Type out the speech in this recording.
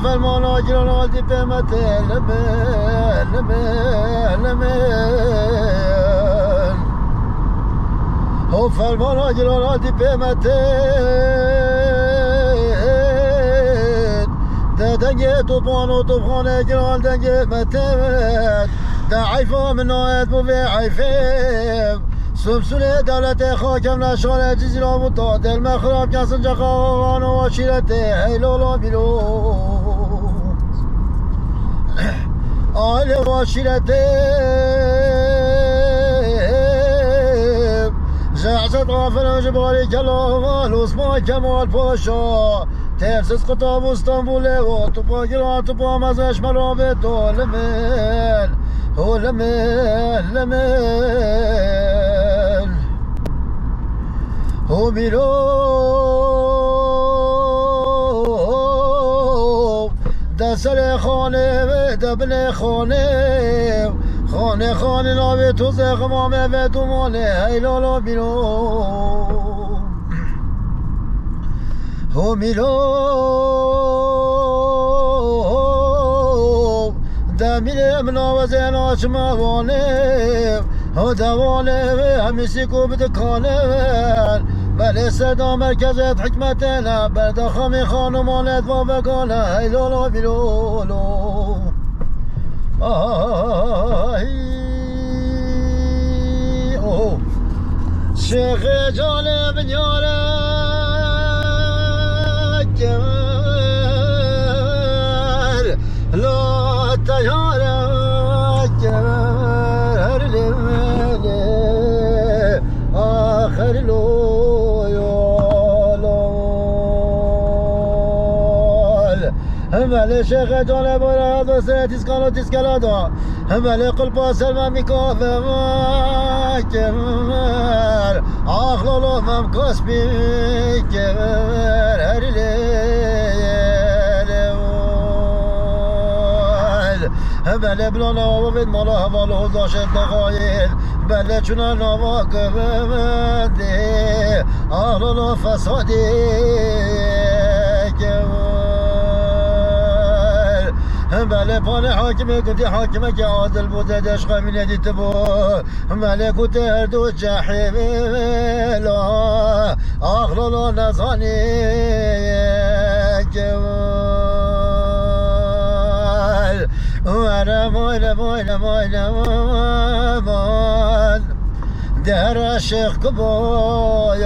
فرمان آجران آلتی پیمت هو فرمان آجران آلتی پیمت دنگه توپان و توپخانه جران دنگه متمت عیفا من آیت بوی عیفه سمسونه دولت خاکم نشانه جزی را متعادل مخراب کسن جقاوان و عشیرته هیلولا بیرون آل و عشیرته جعزت غافل و جباری کلاوان عثمان کمال پاشا تفسس قطاب استانبول و توپا گران توپا مزش مرابط و لمن هو لمن هو بیرو دسر خانه و دبن خانه خانه ناوی تو زخمامه و دومانه هیلالا بیرو هو بیرو دمیره مناوزه ناچموانه هو دوانه و همیسی کو بدکانه بله صدا مرکزت حکمتنا بردخم خانمانت و بگانه هیلالا بیرولو شیخ جان بنیاره کمر لا تیاره کمر لمنه آخر لو یالال همه شیخ جان براد و سر تیسکالا همه قلب سلم میکافه کمر آخلالو ممکاس بی کمر هر لیل همه بلا نوا بید مالا حوالو داشت دقایل بله چونه نوا کمنده آخلالو فسادی کمر بله پان حاکمه گفتی حاکمه که عادل بوده دشقه می ندیت بود بله گفتی هر دو جحیمه لا آخلالا نزانی جوال مایل در عشق کبایاله